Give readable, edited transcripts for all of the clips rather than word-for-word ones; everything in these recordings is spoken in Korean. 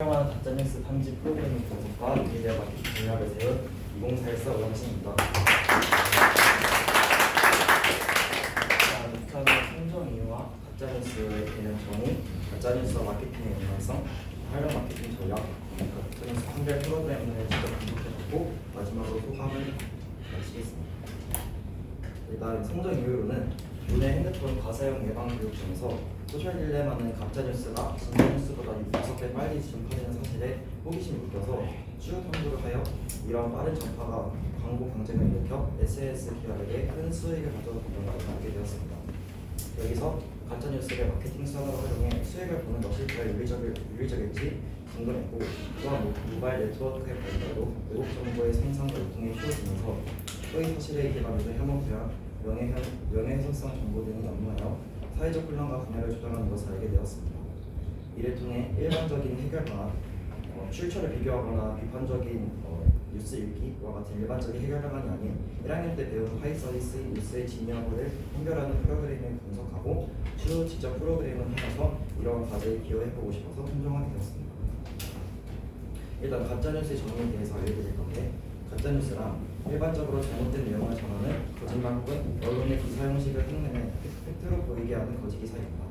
사용하는 가짜뉴스 탐지 프로그래밍 분석과 미디어 마케팅 전략을 세운 2041 오영신입니다. 이차는 선정 이유와 가짜뉴스에 대한 정의, 가짜뉴스와 마케팅의 연관성, 활용 마케팅 전략, 가짜뉴스 판별 프로그래밍을 직접 분석해봤고 마지막으로 소감을 마치겠습니다. 일단 선정 이유로는 문의 핸드폰 과사용 예방 교육 중에서 소셜 딜레마는 가짜뉴스가 진짜뉴스보다 6배 빨리 전파되는 사실에 호기심이 느껴서 추후 탐구를 하여 이러한 빠른 전파가 광고 경쟁을 일으켜 SNS 기업에게 큰 수익을 가져다 준다고 알게 되었습니다. 여기서 가짜뉴스를 마케팅 수단으로 활용해 수익을 보는 것이 더 윤리적일지 궁금했고, 또한 모바일 네트워크의 발달로 외국 정보의 생산과 유통에 쉬워지면서 소위 사실에 기반해서 혐오죄와 명예훼손성 정보 등이 연구하여 사회적 혼란과 분열을 조장하는 것을 알게 되었습니다. 이를 통해 일반적인 해결 방안, 출처를 비교하거나 비판적인 뉴스 읽기와 같은 일반적인 해결 방안이 아닌 1학년 때 배운 하이 서비스 뉴스의 진위하고를 판별하는 프로그램을 분석하고 추후 직접 프로그램을 하면서 이러한 과제에 기여해보고 싶어서 선정하게 되었습니다. 일단 가짜뉴스의 정의에 대해서 알려드릴 건데, 가짜뉴스란 일반적으로 잘못된 내용을 전하는 거짓말 혹은 언론의 기사 형식을 흉내내 팩트로 보이게 하는 거짓 기사입니다.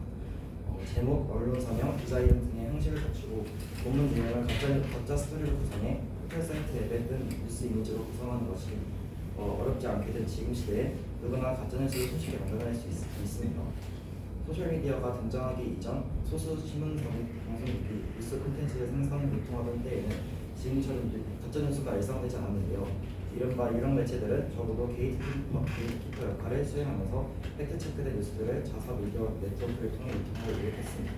제목, 언론 서명, 기자 이름 등의 형식을 갖추고 본문 내용을 가짜 스토리로 구성해 포털 사이트 앱에 뜬 뉴스 이미지로 구성하는 것이 어렵지 않게 된 지금 시대에 누구나 가짜뉴스를 쉽게 만들어낼 수 있습니다. 소셜미디어가 등장하기 이전 소수 신문사 및 방송국이 뉴스 콘텐츠를 생산, 유통하던 때에는 지금처럼 가짜뉴스가 일상되지 않았는데요. 이른바 유령 매체들은 적어도 게이트키퍼 역할을 수행하면서 팩트체크된 뉴스들을 자사 미디어 네트워크를 통해 유통하기 노력했습니다.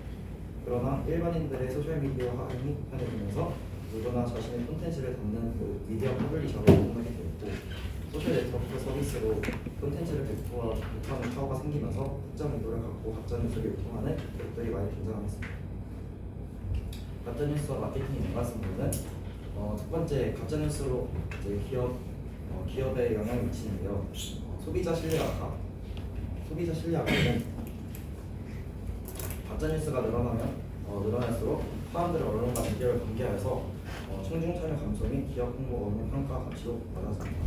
그러나 일반인들의 소셜미디어 활용이 편해지면서 누구나 자신의 콘텐츠를 담는 미디어 퍼블리셔로 이동하게 되었고, 소셜 네트워크 서비스로 콘텐츠를 배포하는 파워가 생기면서 특정 의도를 갖고 가짜뉴스를 유통하는 기업들이 많이 등장했습니다. 가짜뉴스와 마케팅의 연관성은 첫 번째, 가짜뉴스로 기업에 영향을 미치는데요. 소비자 신뢰 악화는 가짜뉴스가 늘어날수록 사람들의 언론과 미디어를 관계하여서 청중 참여 감소 및 기업 홍보 업무 평가 가치도 낮아집니다.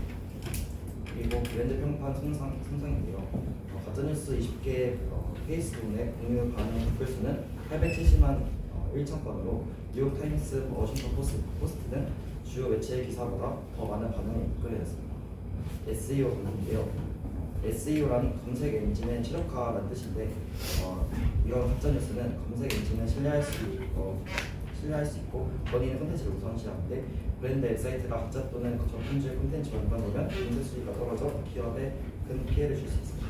그리고 브랜드 평판 손상인데요. 가짜뉴스 20개 페이스북 공유 반응 댓글 수는 870만 1,000건으로 뉴욕타임스, 워싱턴 포스트 등 주요 매체의 기사보다 더 많은 반응을 이끌게 됐습니다. SEO 부분인데요. SEO란 검색 엔진의 최적화라는 뜻인데, 이런 가짜뉴스는 검색 엔진을 신뢰할 수 있고 본인의 콘텐츠를 우선시하는데, 브랜드 웹사이트가 가짜 또는 저품질 콘텐츠와 연관되면 검색 수익가 떨어져 기업에 큰 피해를 줄 수 있습니다.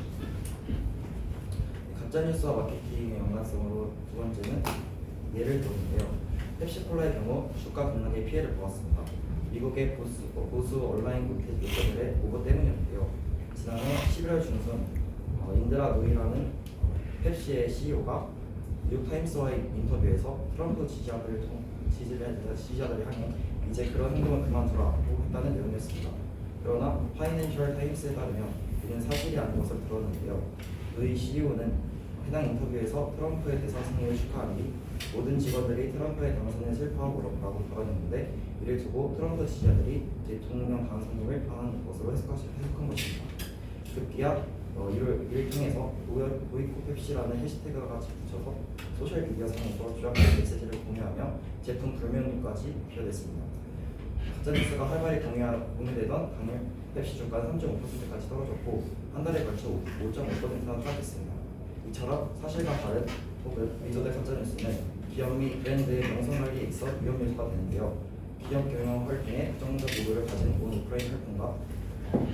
가짜뉴스와 마케팅의 연관성으로 두 번째는 예를 들었는데요. 펩시콜라의 경우 주가 급락에 피해를 보았습니다. 미국의 보수 온라인 매체들의 오보 때문이었는데요. 지난해 11월 중순 인드라 누이라는 펩시의 CEO가 뉴욕타임스와의 인터뷰에서 트럼프 지지자들을 향해 이제 그런 행동을 그만두라고 했다는 내용이었습니다. 그러나 파이낸셜 타임스에 따르면 이는 사실이 아닌 것을 드러냈는데요. 누이 CEO는 해당 인터뷰에서 트럼프의 대선 승리를 축하한 뒤 모든 직원들이 트럼프의 당선에 슬퍼하고라고 발언했는데, 이를 두고 트럼프 지지자들이 대통령 당선임을 방한 것으로 해석한 것입니다. 급기야 이를 통해서 보이콧 펩시라는 해시태그가 같이 붙여서 소셜미디어상에서 주합된 메시지를 공유하며 제품 불매운동까지 비롯했습니다. 가짜뉴스가 활발히 공유되던 당일 펩시 주가는 3.5%까지 떨어졌고 한 달에 걸쳐 5.5%나 하락했습니다. 이처럼 사실과 다른 혹은 의도된 가짜뉴스는 기업 및 브랜드의 명성관리에 있어 위험 요소가 되는데요. 기업 경영 활동에 부정적 의도를 가진 온 우크라이나 활동과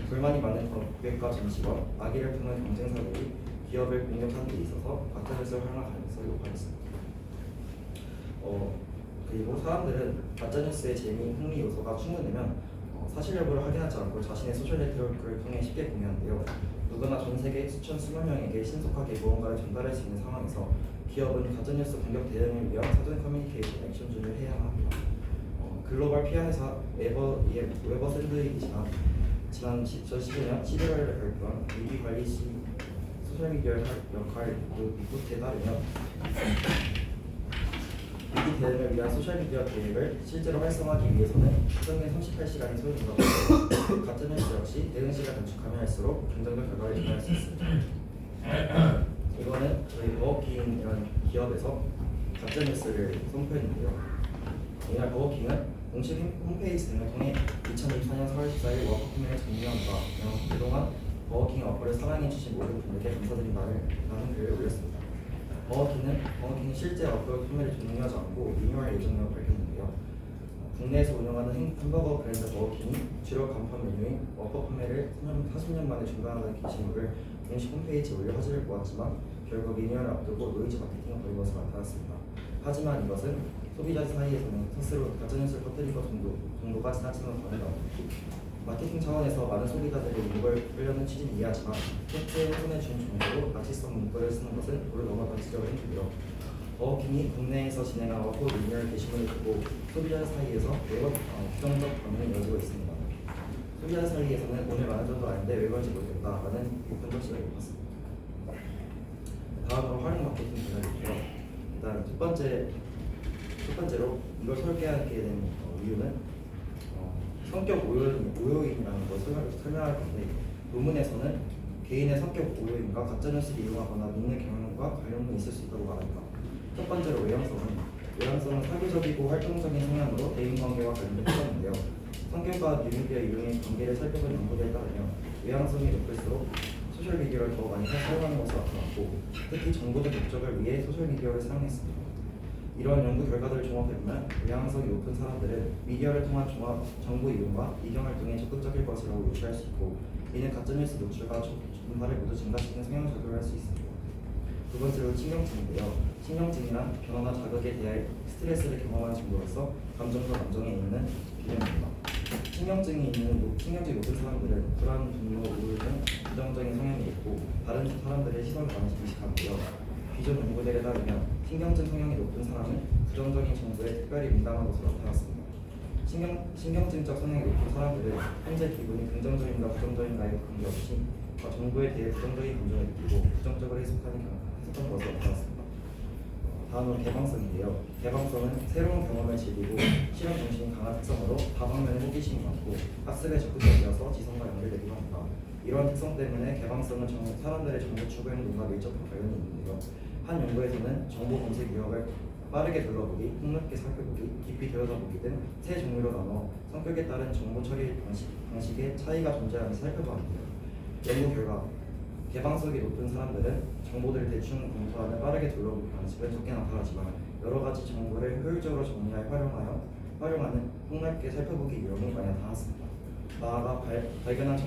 불만이 많은 고객과 정치권, 악의를 품은 경쟁사들이 기업을 공격하는 데 있어서 가짜뉴스를 활용할 가능성이 높아졌습니다. 그리고 사람들은 가짜뉴스의 재미, 흥미 요소가 충분하면 사실 여부를 확인하지 않고 자신의 소셜 네트워크를 통해 쉽게 공유하는데요. 누구나 전 세계 수만 명에게 신속하게 무언가를 전달할 수 있는 상황에서 기업은 가짜뉴스 공격 대응을 위한 사전 커뮤니케이션 액션준을 해야 합니다. 글로벌 PR 회사 웨버 샌드위치가 지난 2012년 11월에 발표한 위기 관리 시 소셜미디어 역할 리포트에 따르면 위기 대응을 위한 소셜미디어 계획을 실제로 활성화하기 위해서는 평균 38시간이 소요된다고 하고 가짜뉴스 역시 대응 시간 단축하면 할수록 긍정적 결과를 이뤄낼 수 있습니다. 이거는 저희 버거킹이라는 기업에서 가짜뉴스를 선포했는데요. 이날 버거킹은 공식 홈페이지 등을 통해 2024년 4월 14일 워커핑을 종료한다. 그동안 버거킹 어플을 사랑해주신 모든 분들께 감사드린다는 글을 올렸습니다. 버거킹은 실제 어플 판매를 종료하지 않고 리뉴얼 예정이라고 밝혔는데요. 국내에서 운영하는 햄버거 브랜드 버거킹이 주력 간판 메뉴인 워커 판매를 40년 만에 중단하는 게시물을 공식 홈페이지에 올려 화제를 모았지만 결국 리뉴얼을 앞두고 노이즈 마케팅을 벌인 것으로 나타났습니다. 하지만 이것은 소비자 사이에서는 스스로 가짜뉴스를 퍼뜨린 것 정도가 지나치는 바람이다. 마케팅 차원에서 많은 소비자들이 이걸 끌려는 취지는 이해하지만 팩트에 훼손해 준 정도로 나치성 문구를 쓰는 것은 도를 넘어간 지적을 했는데요. 버거킹이 국내에서 진행한 워커 리뉴얼 게시물을 보고 소비자 사이에서 매우 부정적 반응이 이어지고 있습니다. 소비자 사이에서는 오늘 많은 정도 아닌데 왜 그런지 모르겠다라는 비판적 시각이 있었습니다. 다음으로 활용 마케팅 분야인데요. 일단 첫 번째로 이걸 설계하게 된 이유는 성격 오요인이라는 것을 설명할 건데, 논문에서는 개인의 성격 오요인과 가짜뉴스를 이용하거나 믿는 경향과 관련이 있을 수 있다고 말합니다. 첫 번째로 외향성은 사교적이고 활동적인 성향으로 대인관계와 관련된 특성인데요. 성격과 뉴미디어 이용의 관계를 살펴본 연구에 따르면 외향성이 높을수록 소셜미디어를 더 많이 사용하는 것으로 나타났고, 특히 정보적 목적을 위해 소셜미디어를 사용했습니다. 이런 연구 결과들을 종합해보면 외향성이 높은 사람들은 미디어를 통한 정보 이용과 미디어 활동에 적극적일 것이라고 유추할 수 있고, 이는 가짜뉴스 노출과 전파를 모두 증가시키는 성향을 작용할 수 있습니다. 두 번째로 신경증인데요. 신경증이란 변화나 자극에 대해 스트레스를 경험하는 정도로서 감정과 감정에 있는 기능입니다. 신경증이 높은 사람들은 불안, 분노, 우울 등 부정적인 성향이 있고 다른 사람들의 시선을 많이 의식하는데요. 기존 연구들에 따르면 신경증 성향이 높은 사람은 부정적인 정보에 특별히 민감한 것으로 나타났습니다. 신경증적 성향이 높은 사람들은 현재 기분이 긍정적인가 부정적인가에 관계없이 정보에 대해 부정적인 감정을 느끼고 부정적으로 해석하는 것으로 나타났습니다. 다음으로 개방성인데요. 개방성은 새로운 경험을 즐기고 실험 정신이 강한 특성으로 다방면에 호기심이 많고 학습에 적극적이어서 지성과 연결되기도 합니다. 이러한 특성 때문에 개방성은 사람들의 정보 추구 행동과 밀접한 관련이 있는데요. 한 연구에서는 정보 검색 유형을 빠르게 둘러보기, 폭넓게 살펴보기, 깊이 들여다보기 등 세 종류로 나눠 성격에 따른 정보 처리 방식의 차이가 존재하는지 살펴보았는데요. 연구 결과 개방성이 높은 사람들은 정보들을 대충 검토하는 빠르게 둘러보기 방식은 적게 나타나지만 여러 가지 정보를 효율적으로 정리하여 활용하는 폭넓게 살펴보기 유형이 많이 나타났습니다. 나아가 발견한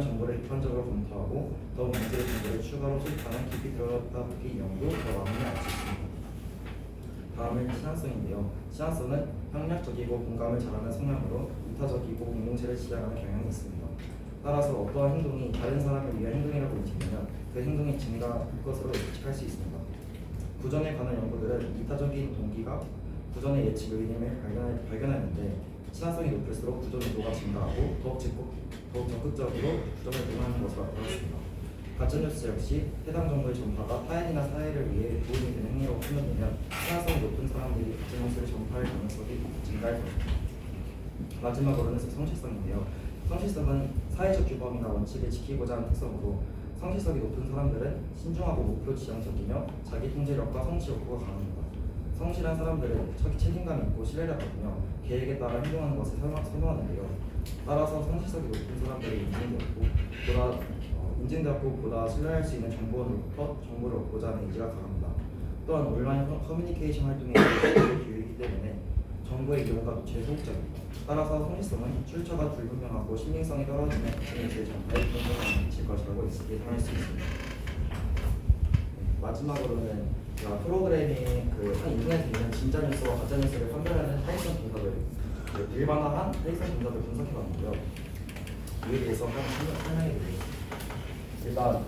정보를 비판적으로 검토하고 더 문제의 정보를 추가로 수집하는 깊이 들여다보기 유형도 더 많이 알 수 있습니다. 다음은 친화성인데요. 친화성은 협력적이고 공감을 잘하는 성향으로 이타적이고 공동체를 지향하는 경향이 있습니다. 따라서 어떠한 행동이 다른 사람을 위한 행동이라고 인식되면 그 행동이 증가할 것으로 예측할 수 있습니다. 구전에 관한 연구들은 이타적인 동기가 구전의 예측 요인임을 발견했는데 친화성이 높을수록 구전 의도가 증가하고 더욱 적극적으로 구전을 동원하는 것으로 나타났습니다. 가짜뉴스 역시 해당 정보의 전파가 타인이나 사회를 위해 도움이 되는 행위라고 판단되면 친화성이 높은 사람들이 가짜뉴스를 전파할 가능성이 증가할 것입니다. 마지막으로는 성실성인데요. 성실성은 사회적 규범이나 원칙을 지키고자 하는 특성으로 성실성이 높은 사람들은 신중하고 목표 지향적이며 자기 통제력과 성취 욕구가 강합니다. 성실한 사람들은 책임감이 있고 신뢰를 받으며 계획에 따라 행동하는 것을 선호하는데요. 따라서 성실성이 높은 사람들이 인증되었고 보다 신뢰할 수 있는 정보로부터 정보를 얻고자 하는 의지가 강합니다. 또한 온라인 커뮤니케이션 활동에 기울이기 때문에 정보의 이용과 노출에 소극적입니다. 따라서 성실성은 출처가 불분명하고 신빙성이 떨어지는 가짜뉴스의 전파에 긍정적으로 미칠 것이라고 예상할 수 있습니다. 마지막으로는 제가 프로그래밍 한 인터넷에 있는 진짜 뉴스와 가짜 뉴스를 판별하는 타이슨 정답을 일반화한 타이슨 정답을 분석해봤는데요. 이에 대해서 한번 설명해드리겠습니다. 일단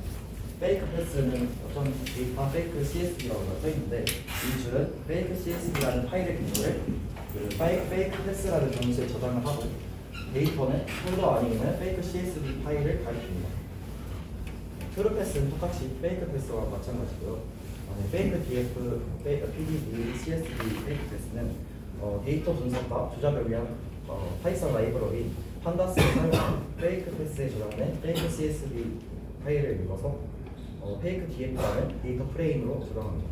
페이크 패스는 어떤 데이터 페이크 CSV라고 써있는데 이 줄은 페이크 CSV라는 파일의 경우를 페이크 패스라는 정시에 저장을 하고 데이터는 폴더 안에 있는 페이크 CSV 파일을 가리킵니다. 트루 패스는 똑같이 페이크 패스와 마찬가지고요. 페이크 DF, PDD, CSV, 페이크 패스는 데이터 분석과 조작을 위한 파이썬 라이브러리 판다스를 사용한 페이크 패스에 저장된 페이크 CSV 파일을 읽어서 페이크 DF라는 데이터 프레임으로 저장합니다.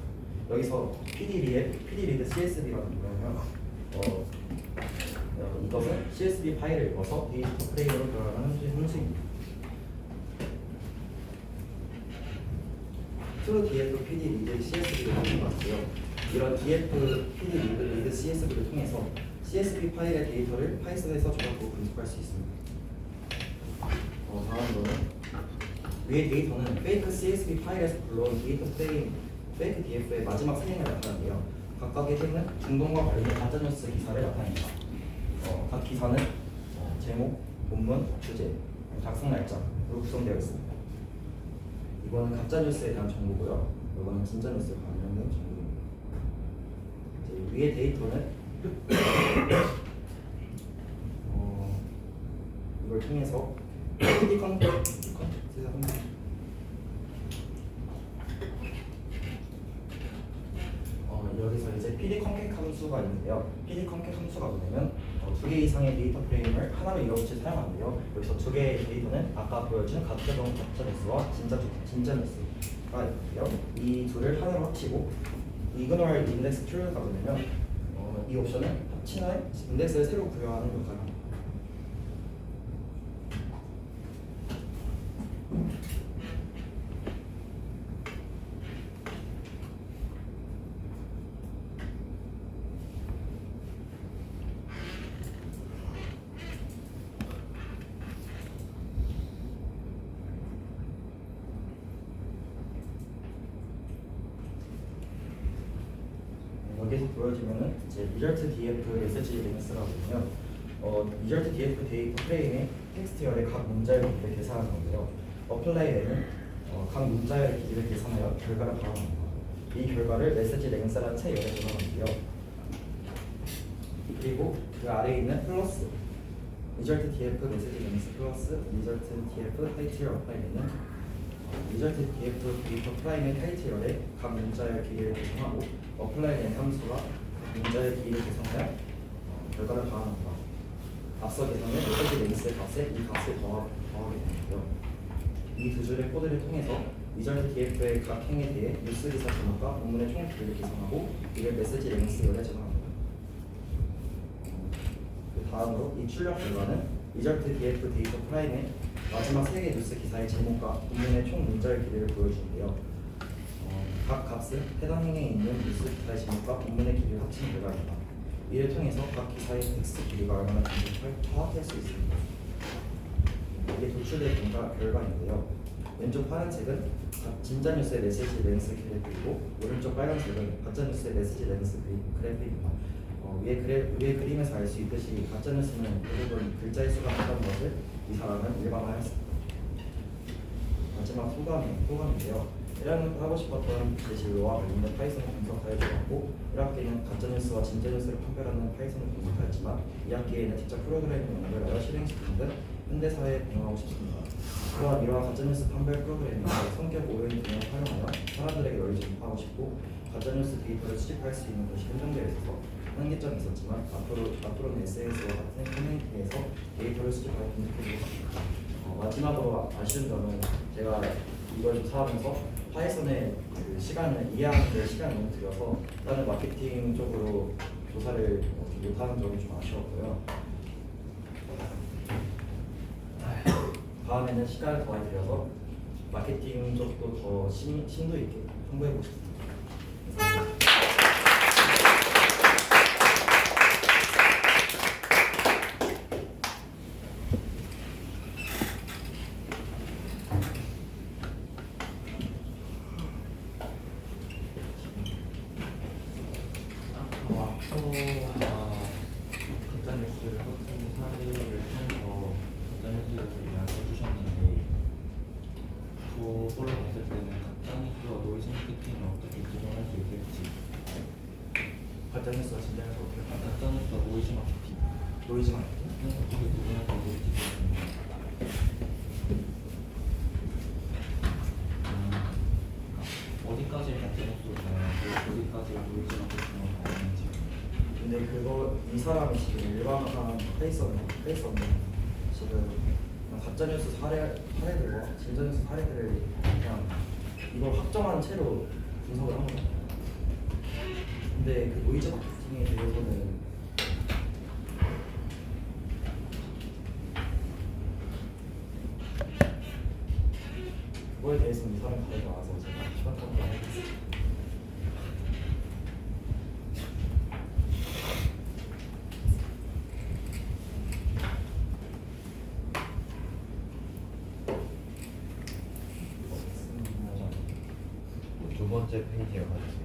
여기서 PDread CSV가 뭐냐면 이것은 CSV 파일을 읽어서 데이터 프레임으로 변환하는 형식입니다. true df pd read csv를 통해서요. 이런 df pd read csv를 통해서 CSV 파일의 데이터를 파이썬에서 저작으로 분석할 수 있습니다. 다음으로는 위의 데이터는 페이크 CSV 파일에서 불러온 데이터 프레임 페이크 df의 마지막 세 행을 나타내는데요. 각각의 행은 중동과 관련된 가짜뉴스 기사를 나타냅니다. 각 기사는 제목, 본문, 주제, 작성 날짜로 구성되어 있습니다. 이거는 가짜뉴스에 대한 정보고요. 이거는 진짜뉴스에 관련된 정보입니다. 이제 위의 데이터는 이걸 통해서 PD 컨텍스트 여기서 이제 PD 컨텍 함수가 있는데요. PD 컨텍 함수가 뭐냐면 두 개 이상의 데이터 프레임을 하나로 이어붙여 사용하는데요. 여기서 두 개의 데이터는 아까 보여준 가짜뉴스와 진짜뉴스가 있고요. 이 둘을 하나로 합치고 이그노얼 인덱스 true가 뭐냐면 이 옵션은 합친 후에 인덱스를 새로 부여하는 역할을 합니다. 여기서 보여지면은 이제 result df 메시지 랭스라고 보면 result df 데이터 프레임의 텍스트열의 각 문자의 길이를 계산하는 건데요. 어플라이에는 각 문자의 길이를 계산하여 결과를 바라봅니다. 이 결과를 메시지 랭스라는 새 열에 저장하는데요. 그리고 그 아래에 있는 플러스 result df 메시지 랭스 플러스 result df 타이틀 어플라이에는 result df 데이터 프라임의 타이틀열에 각 문자의 길이를 계산하고 어플라이된 함수가 문자의 길이를 계산하여 결과를 더합니다. 앞서 계산된 메시지 랭스의 값에 이 값을 더하게 되는데요. 이 두 줄의 코드를 통해서 result df의 각 행에 대해 뉴스 기사 제목과 본문의 총 길이를 계산하고 이를 메시지 랭스 열에 저장합니다. 다음으로 이 출력 결과는 result df 데이터 프라임의 마지막 세 개의 뉴스 기사의 제목과 본문의 총 문자의 길이를 보여주는데요. 각 값은 해당 행에 있는 뉴스 기사의 제목과 본문의 길이를 합친 결과입니다. 이를 통해서 각 기사의 텍스트 길이가 얼마나 긴지를 파악할 수 있습니다. 이게 도출된 결과인데요. 왼쪽 파란색은 진짜 뉴스의 메시지 랭스 그래프이고 오른쪽 빨간색은 가짜 뉴스의 메시지 랭스 그래프입니다. 위에 그림에서 알 수 있듯이 가짜뉴스는 대부분 글자의 수가 많다는 것을 이 사람은 일반화했습니다. 마지막 소감인데요. 1학년 때 하고 싶었던 제시로와 관련된 파이썬을 분석하였고 1학기에는 가짜뉴스와 진짜뉴스를 판별하는 파이썬을 분석하였지만 2학기에는 직접 프로그래밍을 연결하여 실행시키는 등 현대사회에 병행하고 싶습니다. 또한 이러한 가짜뉴스 판별 프로그래밍을 성격 오요인 등을 활용하여 사람들에게 널리 전파하고 싶고 가짜뉴스 데이터를 수집할 수 있는 곳이 한정되어 있어서 한계점이 있었지만 앞으로는 SNS와 같은 커뮤니티에서 데이터를 수집하여 분석해보고 싶습니다. 마지막으로 아쉬운 점은 제가 이걸 조사하면서 파이썬의 그 시간을 이해하는 데 시간을 너무 들여서 다른 마케팅 쪽으로 조사를 못하는 점이 좀 아쉬웠고요. 다음에는 시간을 더 많이 들여서 마케팅 쪽도 더 심도 있게 홍보해보고 싶습니다. 감사합니다. 가짜뉴스를 확인 사례를 통해서 가짜뉴스를 이야기해 주셨는데 그걸로 봤을 때는 가짜뉴스와 노이즈 마케팅을 어떻게 구분할 수 있을지 가짜뉴스와 진짜뉴스 어떻게 가짜뉴스와 노이즈 마케팅 노이즈 마케팅? 어떻게 구분할 수 있을지 모르겠습니다. 어디까지 가짜뉴스로 근데 그거 이 사람이 지금 일반화한 페이스는 지금 그냥 가짜뉴스 사례들과 진짜뉴스 사례들을 그냥 이걸 확정한 채로 분석을 한 거예요. 근데 그 노이즈 마케팅에 대해서는 그거에 대해서는 이 사람이 다르게 나와서 제가 시간 동안 하겠습니다. 두 번째 페이지에 가겠습니다.